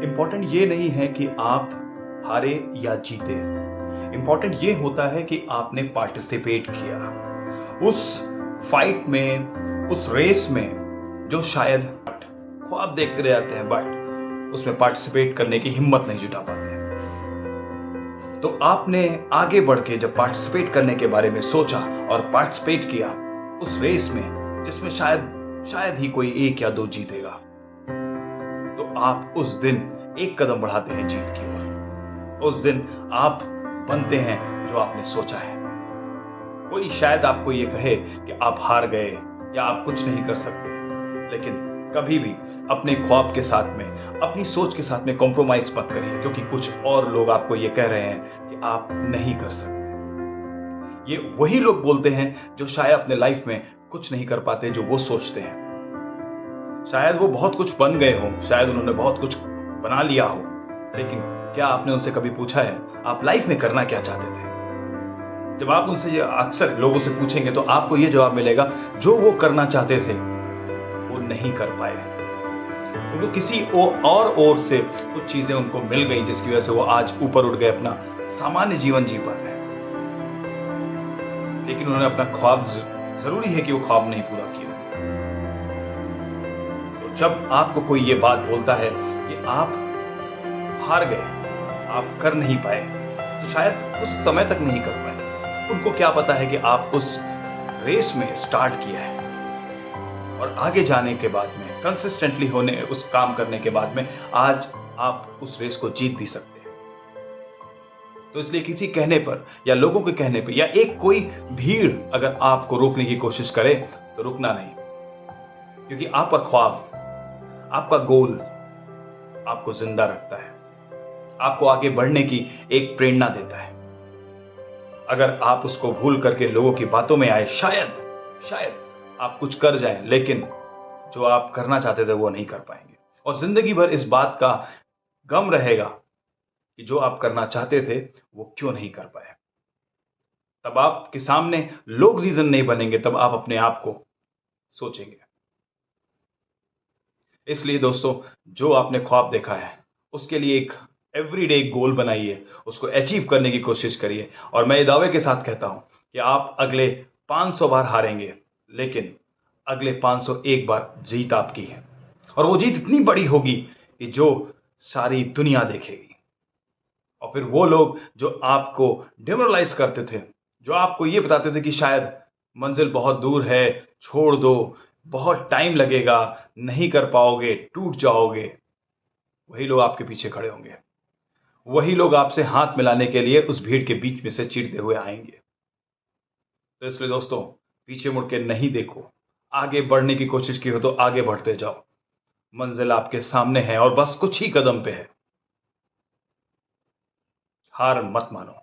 Important ये नहीं है कि आप हारे या जीते। इंपॉर्टेंट ये होता है कि आपने पार्टिसिपेट किया उस फाइट में, उस रेस में जो शायद ख्वाब देखते रह जाते हैं बट उसमें पार्टिसिपेट करने की हिम्मत नहीं जुटा पाते हैं। तो आपने आगे बढ़ के जब पार्टिसिपेट करने के बारे में सोचा और पार्टिसिपेट किया उस रेस में जिसमें शायद ही कोई 1 या 2 जीतेगा, तो आप उस दिन एक कदम बढ़ाते हैं जीत की ओर। उस दिन आप बनते हैं जो आपने सोचा है। कोई शायद आपको ये कहे कि आप हार गए या आप कुछ नहीं कर सकते, लेकिन कभी भी अपने ख्वाब के साथ में, अपनी सोच के साथ में कॉम्प्रोमाइज मत करिए, क्योंकि कुछ और लोग आपको ये कह रहे हैं कि आप नहीं कर सकते। ये वही लोग बोलते हैं जो शायद अपने लाइफ में कुछ नहीं कर पाते जो वो सोचते हैं। शायद वो बहुत कुछ बन गए हों, शायद उन्होंने बहुत कुछ बना लिया हो, लेकिन क्या आपने उनसे कभी पूछा है आप लाइफ में करना क्या चाहते थे? जब आप उनसे ये अक्सर लोगों से पूछेंगे तो आपको ये जवाब मिलेगा, जो वो करना चाहते थे वो नहीं कर पाए। उनको किसी और ओर से कुछ चीजें उनको मिल गई जिसकी वजह से वो आज ऊपर उठ गए, अपना सामान्य जीवन जी पा रहे हैं। लेकिन उन्होंने अपना ख्वाब, जरूरी है कि वो ख्वाब नहीं पूरा किया। तो जब आपको कोई ये बात बोलता है कि आप हार गए, आप कर नहीं पाए, तो शायद उस समय तक नहीं कर पाए। उनको क्या पता है कि आप उस रेस में स्टार्ट किया है और आगे जाने के बाद में, कंसिस्टेंटली होने, उस काम करने के बाद में आज आप उस रेस को जीत भी सकते हैं। तो इसलिए किसी कहने पर या लोगों के कहने पर या एक कोई भीड़ अगर आपको रोकने की कोशिश करे तो रुकना नहीं, क्योंकि आपका ख्वाब, आपका गोल आपको जिंदा रखता है, आपको आगे बढ़ने की एक प्रेरणा देता है। अगर आप उसको भूल करके लोगों की बातों में आए, शायद आप कुछ कर जाएं, लेकिन जो आप करना चाहते थे वो नहीं कर पाएंगे और जिंदगी भर इस बात का गम रहेगा कि जो आप करना चाहते थे वो क्यों नहीं कर पाए। तब आपके सामने लोग रीजन नहीं बनेंगे, तब आप अपने आप को सोचेंगे। इसलिए दोस्तों, जो आपने ख्वाब देखा है उसके लिए एक एवरीडे गोल बनाइए, उसको अचीव करने की कोशिश करिए और मैं ये दावे के साथ कहता हूं कि आप अगले 500 बार हारेंगे, लेकिन अगले 501 बार जीत आपकी है और वो जीत इतनी बड़ी होगी कि जो सारी दुनिया देखेगी। और फिर वो लोग जो आपको डिमोरलाइज करते थे, जो आपको ये बताते थे कि शायद मंजिल बहुत दूर है, छोड़ दो, बहुत टाइम लगेगा, नहीं कर पाओगे, टूट जाओगे, वही लोग आपके पीछे खड़े होंगे। वही लोग आपसे हाथ मिलाने के लिए उस भीड़ के बीच में से चीरते हुए आएंगे। तो इसलिए दोस्तों, पीछे मुड़ के नहीं देखो, आगे बढ़ने की कोशिश की हो तो आगे बढ़ते जाओ। मंजिल आपके सामने है और बस कुछ ही कदम पे है। हार मत मानो।